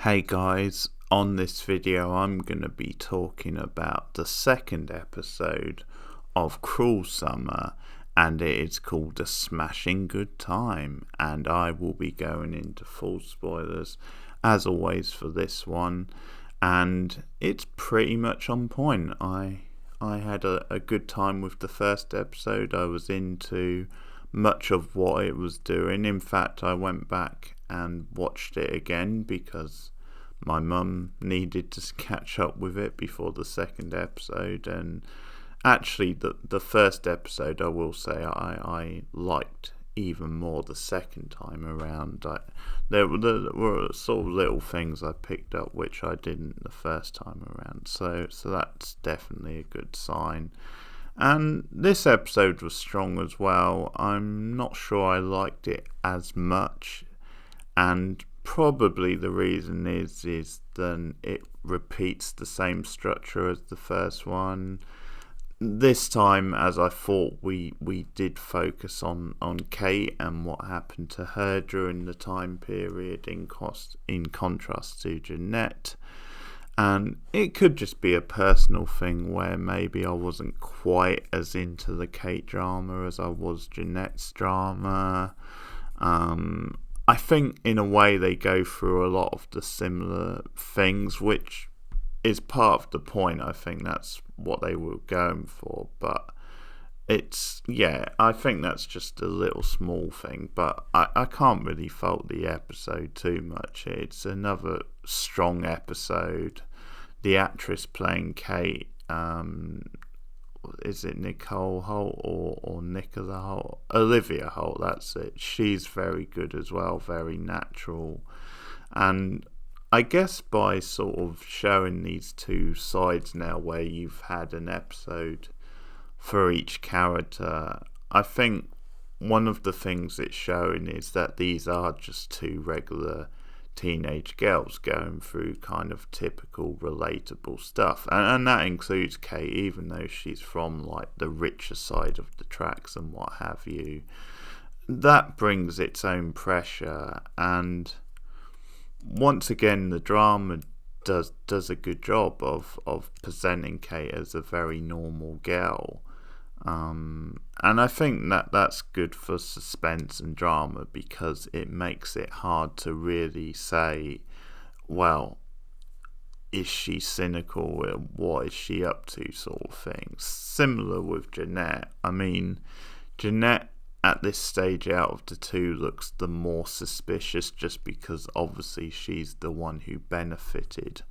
Hey guys, on this video I'm going to be talking about the second episode of Cruel Summer, and it is called A Smashing Good Time, and I will be going into full spoilers as always for this one, and it's pretty much on point. I had a good time with the first episode. I was into much of what it was doing. In fact, I went back and watched it again because my mum needed to catch up with it before the second episode. And actually, the first episode, I will say, I liked even more the second time around. There were sort of little things I picked up which I didn't the first time around, so that's definitely a good sign. And this episode was strong as well. I'm not sure I liked it as much, and probably the reason is then it repeats the same structure as the first one. This time, as I thought, we did focus on Kate and what happened to her during the time period in contrast to Jeanette. And it could just be a personal thing where maybe I wasn't quite as into the Kate drama as I was Jeanette's drama. I think in a way they go through a lot of the similar things, which is part of the point. I think that's what they were going for, but I think that's just a little small thing, but I can't really fault the episode too much. It's another strong episode. The actress playing Kate, is it Nicole Holt or Nicola Holt? Olivia Holt, that's it. She's very good as well, very natural. And I guess by sort of showing these two sides now, where you've had an episode for each character, I think one of the things it's showing is that these are just two regular teenage girls going through kind of typical relatable stuff, and that includes Kate, even though she's from like the richer side of the tracks and what have you. That brings its own pressure, and once again the drama does a good job of presenting Kate as a very normal girl. And I think that's good for suspense and drama, because it makes it hard to really say, well, is she cynical? What is she up to, sort of thing. Similar with Jeanette. I mean, Jeanette at this stage out of the two looks the more suspicious, just because obviously she's the one who benefited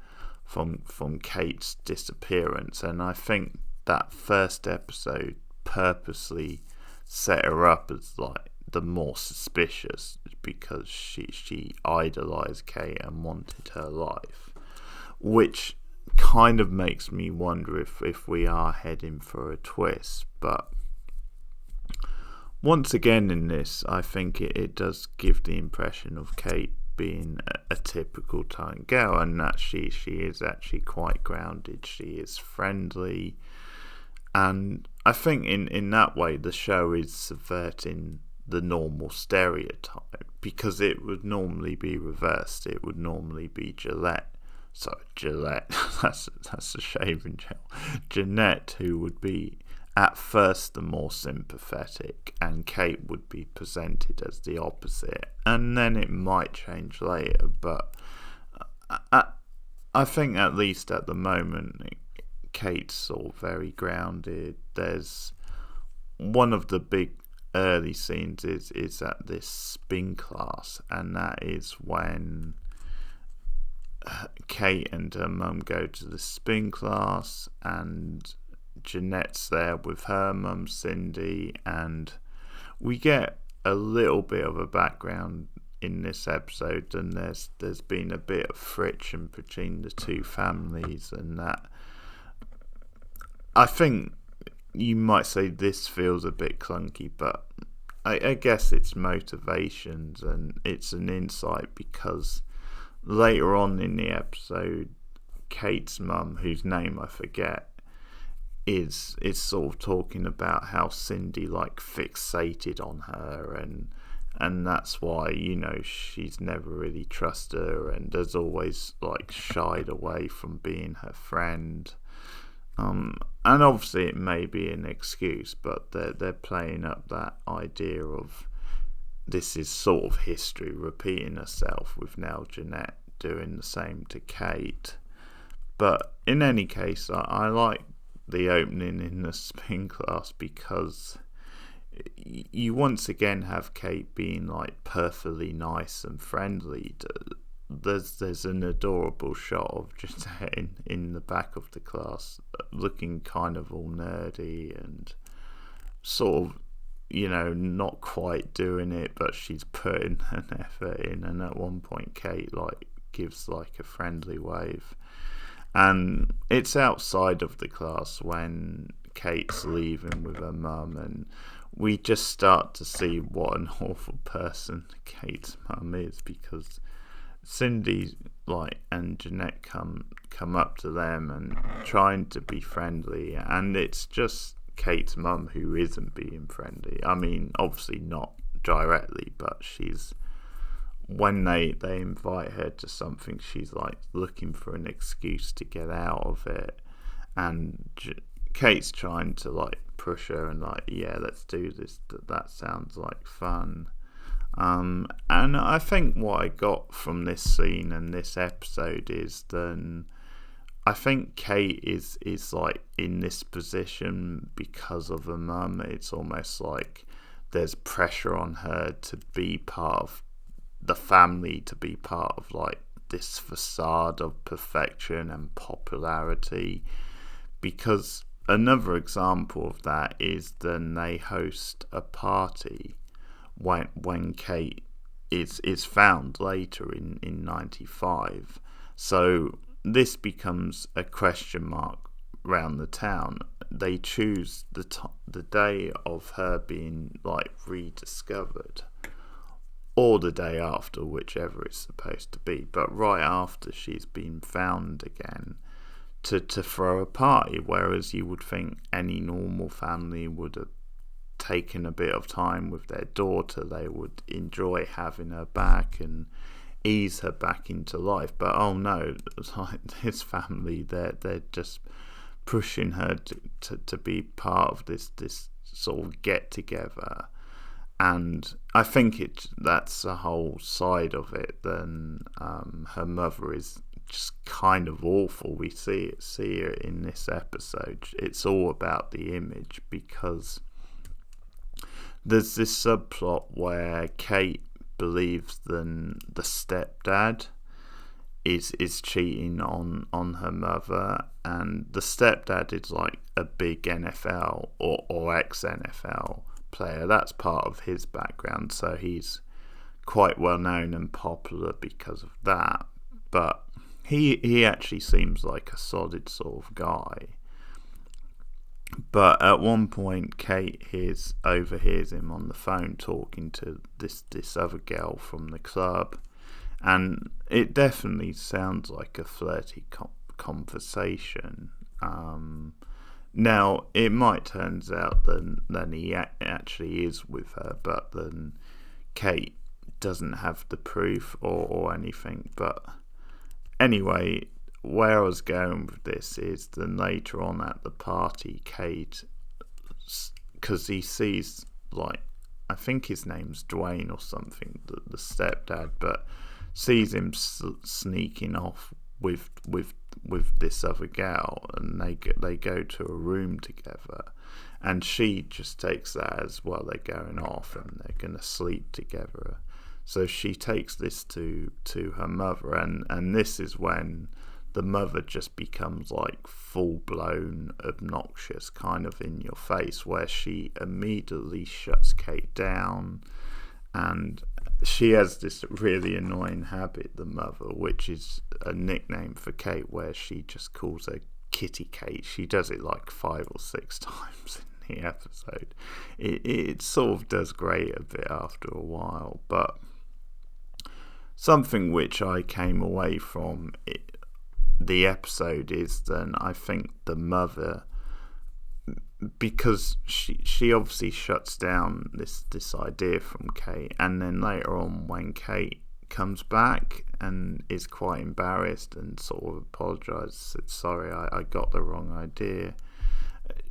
from Kate's disappearance, and I think that first episode purposely set her up as like the more suspicious, because she idolized Kate and wanted her life, which kind of makes me wonder if we are heading for a twist. But once again in this, I think it does give the impression of Kate being a typical teen girl, and that she is actually quite grounded. She is friendly, and I think in that way the show is subverting the normal stereotype, because it would normally be reversed. It would normally be Gillette, that's a shaving gel, Jeanette, who would be at first the more sympathetic, and Kate would be presented as the opposite, and then it might change later. But I think at least at the moment Kate's sort of very grounded. There's one of the big early scenes is at this spin class, and that is when Kate and her mum go to the spin class, and Jeanette's there with her mum Cindy, and we get a little bit of a background in this episode, and there's been a bit of friction between the two families, and that I think you might say this feels a bit clunky, but I guess it's motivations and it's an insight, because later on in the episode Kate's mum, whose name I forget, is sort of talking about how Cindy like fixated on her, and and that's why, she's never really trusted her and has always shied away from being her friend. And obviously it may be an excuse, but they're playing up that idea of this is sort of history repeating herself, with now Jeanette doing the same to Kate. But in any case, I like the opening in the spin class because you once again have Kate being perfectly nice and friendly. There's an adorable shot of just in the back of the class, looking kind of all nerdy and sort of, not quite doing it, but she's putting an effort in. And at one point, Kate gives a friendly wave, and it's outside of the class when Kate's leaving with her mum, and we just start to see what an awful person Kate's mum is, because Cindy and Jeanette come up to them and trying to be friendly, and it's just Kate's mum who isn't being friendly. I mean, obviously not directly, but when they invite her to something, she's looking for an excuse to get out of it, and Kate's trying to push her and yeah, let's do this, that sounds like fun. And I think what I got from this scene and this episode is then I think Kate is in this position because of her mum. It's almost like there's pressure on her to be part of the family, to be part of this facade of perfection and popularity. Because another example of that is then they host a party when Kate is found later in 95. So this becomes a question mark around the town. They choose the day of her being rediscovered, or the day after, whichever it's supposed to be, but right after she's been found again, to throw a party, whereas you would think any normal family would have taken a bit of time with their daughter. They would enjoy having her back and ease her back into life. But oh no, this family, they're just pushing her to be part of this sort of get together. And I think that's a whole side of it. Then her mother is just kind of awful. We see her in this episode. It's all about the image, because there's this subplot where Kate believes the stepdad is cheating on her mother, and the stepdad is a big NFL or ex-NFL player. That's part of his background, so he's quite well known and popular because of that. But he actually seems like a solid sort of guy. But at one point, Kate overhears him on the phone talking to this other girl from the club, and it definitely sounds like a flirty conversation. Now, it might turn out then he actually is with her, but then Kate doesn't have the proof or anything. But anyway, where I was going with this is then later on at the party, Kate, because he sees I think his name's Dwayne or something, the stepdad, but sees him sneaking off with this other gal, and they go to a room together, and she just takes that as well, they're going off and they're gonna sleep together. So she takes this to her mother, and this is when the mother just becomes full-blown obnoxious, kind of in your face, where she immediately shuts Kate down. And she has this really annoying habit, the mother, which is a nickname for Kate, where she just calls her Kitty Kate. She does it 5 or 6 times in the episode. It sort of does grate a bit after a while, but something which I came away from the episode is then I think the mother because she obviously shuts down this idea from Kate, and then later on when Kate comes back and is quite embarrassed and sort of apologises, said sorry, I got the wrong idea,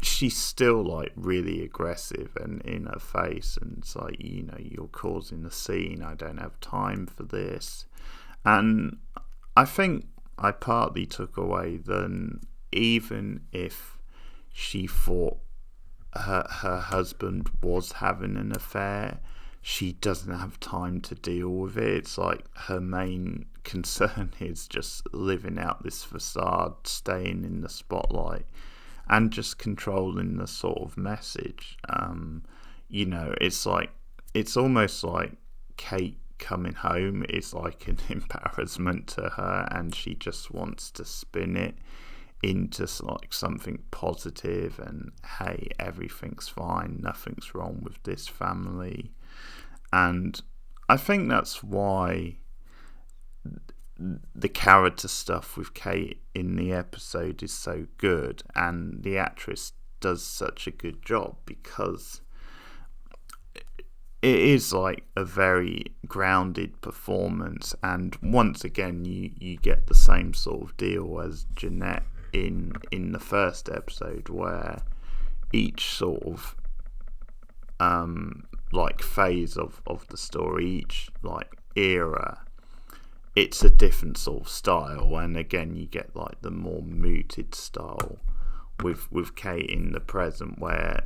she's still like really aggressive and in her face, and it's like, you're causing a scene, I don't have time for this. And I think I partly took away then, even if she thought her husband was having an affair, she doesn't have time to deal with it. It's like her main concern is just living out this facade, staying in the spotlight, and just controlling the sort of message. It's like, it's almost like Kate coming home is like an embarrassment to her, and she just wants to spin it into like something positive, and hey, everything's fine, nothing's wrong with this family. And I think that's why the character stuff with Kate in the episode is so good, and the actress does such a good job, because it is like a very grounded performance. And once again, you get the same sort of deal as Jeanette in the first episode, where each sort of like phase of the story, each like era, it's a different sort of style. And again, you get like the more muted style with Kate in the present, where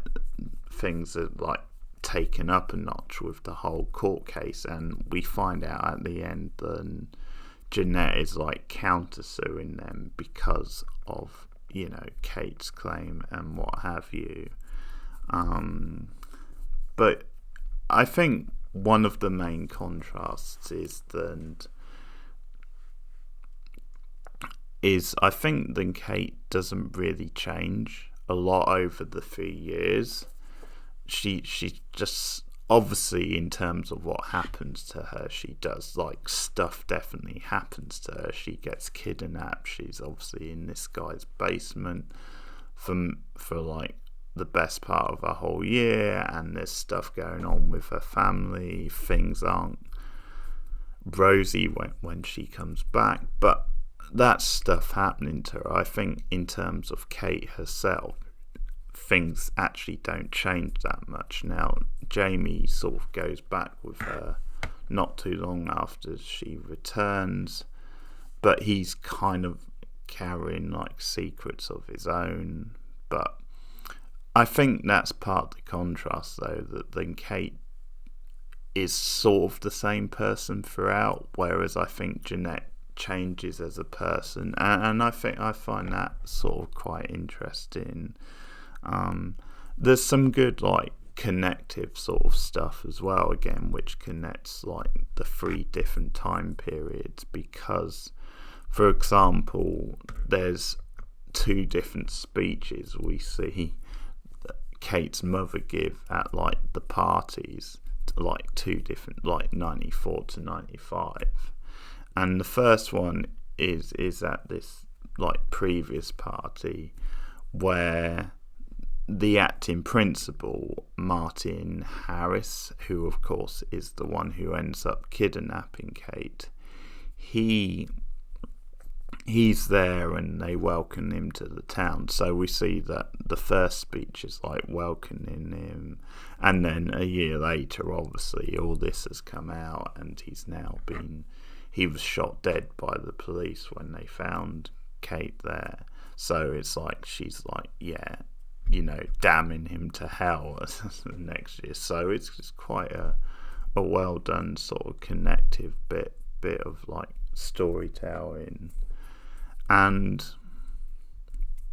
things are like taken up a notch with the whole court case, and we find out at the end that Jeanette is like countersuing them because of Kate's claim and what have you. But I think one of the main contrasts is I think that Kate doesn't really change a lot over the 3 years. She just, obviously, in terms of what happens to her, she does, like, stuff definitely happens to her. She gets kidnapped. She's obviously in this guy's basement for like the best part of a whole year, and there's stuff going on with her family. Things aren't rosy when she comes back, but that's stuff happening to her. I think in terms of Kate herself, things actually don't change that much. Now, Jamie sort of goes back with her not too long after she returns, but he's kind of carrying like secrets of his own. But I think that's part of the contrast, though, that then Kate is sort of the same person throughout, whereas I think Jeanette changes as a person, and I think I find that sort of quite interesting. There's some good like connective sort of stuff as well, again, which connects like the 3 different time periods, because, for example, there's 2 different speeches we see that Kate's mother give at like the parties, like 2 different, like 94 to 95, and the first one is at this like previous party where the acting principal, Martin Harris, who of course is the one who ends up kidnapping Kate, he's there and they welcome him to the town. So we see that the first speech is like welcoming him, and then a year later, obviously, all this has come out, and he was shot dead by the police when they found Kate there. So it's like she's like, yeah, damning him to hell the next year. So it's quite a well done sort of connective bit of like storytelling. And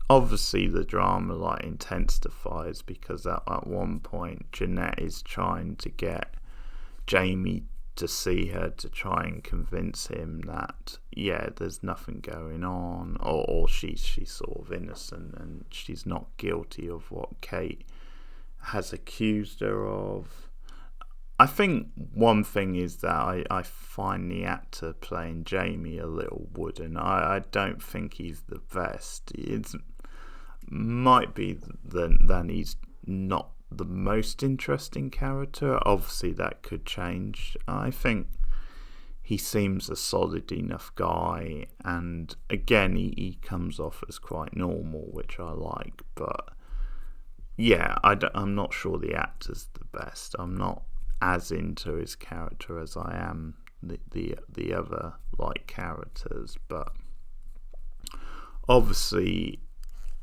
obviously the drama like intensifies, because at one point Jeanette is trying to get Jamie to see her, to try and convince him that there's nothing going on, or she's sort of innocent and she's not guilty of what Kate has accused her of. I think one thing is that I find the actor playing Jamie a little wooden. I don't think he's the best. It's might be then he's not the most interesting character. Obviously that could change. I think he seems a solid enough guy, and again he comes off as quite normal, which I like. But yeah, I'm not sure the actor's the best. I'm not as into his character as I am the other like characters, but obviously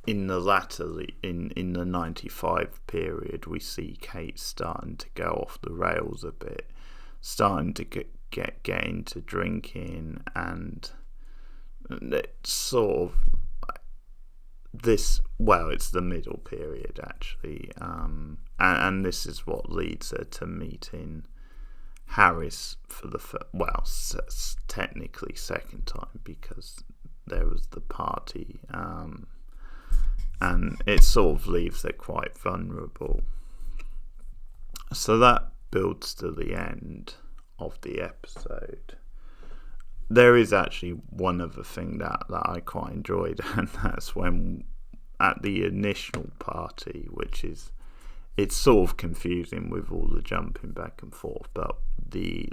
in the latter, in the 95 period, we see Kate starting to go off the rails a bit, starting to get into drinking, and it's sort of this. Well, it's the middle period actually, and this is what leads her to meeting Harris for the technically second time, because there was the party, and it sort of leaves her quite vulnerable. So that builds to the end of the episode. There is actually one other thing that I quite enjoyed, and that's when at the initial party, which is, it's sort of confusing with all the jumping back and forth, but the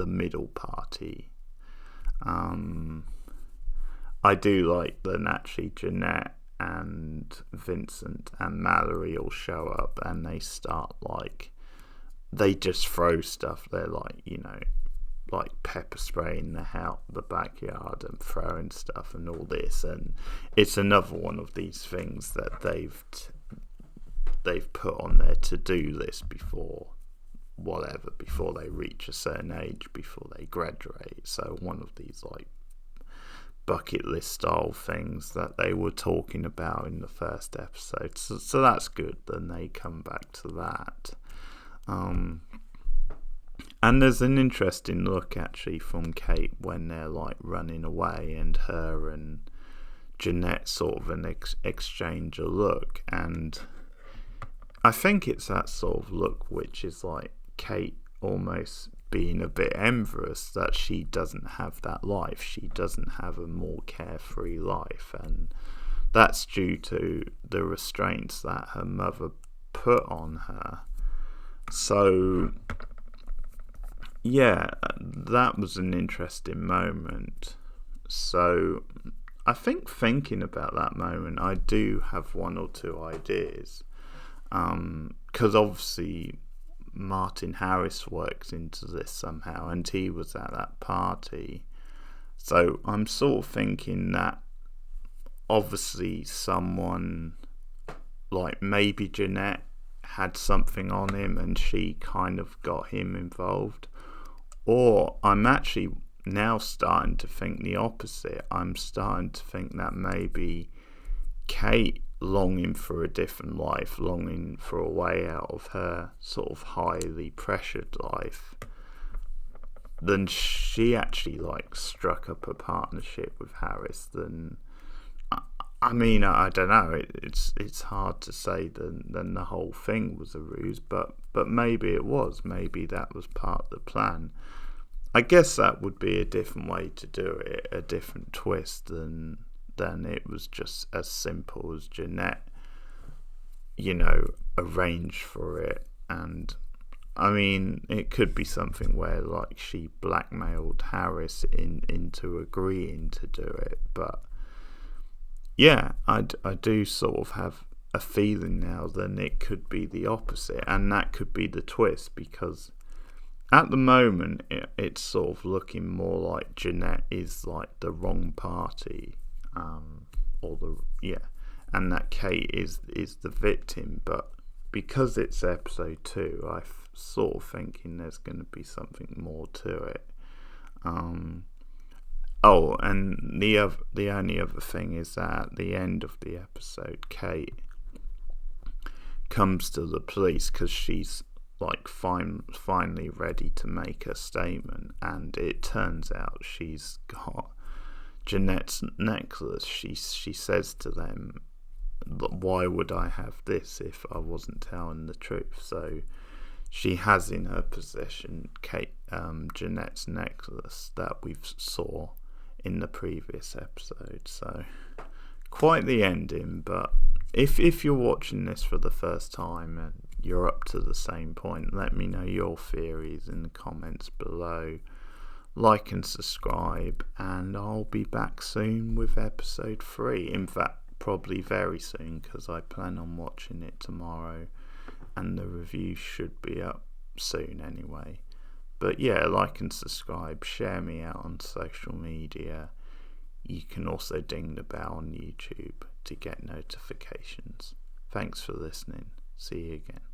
middle party, I do like that actually Jeanette and Vincent and Mallory all show up, and they start they just throw stuff. They're pepper spraying the backyard and throwing stuff and all this, and it's another one of these things that they've put on their to-do list before they reach a certain age, before they graduate. So one of these bucket list style things that they were talking about in the first episode. So that's good. Then they come back to that. And there's an interesting look actually from Kate when they're running away, and her and Jeanette sort of exchange a look, and I think it's that sort of look which is Kate almost being a bit envious that she doesn't have that life. She doesn't have a more carefree life, and that's due to the restraints that her mother put on her. So yeah, that was an interesting moment. So I think thinking about that moment, I do have one or two ideas, because obviously Martin Harris works into this somehow, and he was at that party. So I'm sort of thinking that obviously someone maybe Jeanette had something on him and she kind of got him involved. Or I'm actually now starting to think the opposite. I'm starting to think that maybe Kate, longing for a different life, longing for a way out of her sort of highly pressured life, then she actually struck up a partnership with Harris. Then I mean, I don't know, it's hard to say then the whole thing was a ruse, but maybe it was. Maybe that was part of the plan. I guess that would be a different way to do it, a different twist than it was just as simple as Jeanette, arranged for it. And I mean, it could be something where she blackmailed Harris into agreeing to do it. But yeah, I do sort of have a feeling now that it could be the opposite, and that could be the twist, because at the moment it's sort of looking more like Jeanette is the wrong party, and that Kate is the victim. But because it's episode 2, I'm sort of thinking there's going to be something more to it. Oh, and the only other thing is that at the end of the episode, Kate comes to the police because she's finally ready to make a statement, and it turns out she's got Jeanette's necklace. She says to them, "Why would I have this if I wasn't telling the truth?" So she has in her possession Jeanette's necklace that we've saw in the previous episode. So quite the ending, but If you're watching this for the first time and you're up to the same point, let me know your theories in the comments below. Like and subscribe, and I'll be back soon with episode 3. In fact, probably very soon, because I plan on watching it tomorrow, and the review should be up soon anyway. But yeah, like and subscribe, share me out on social media. You can also ding the bell on YouTube to get notifications. Thanks for listening. See you again.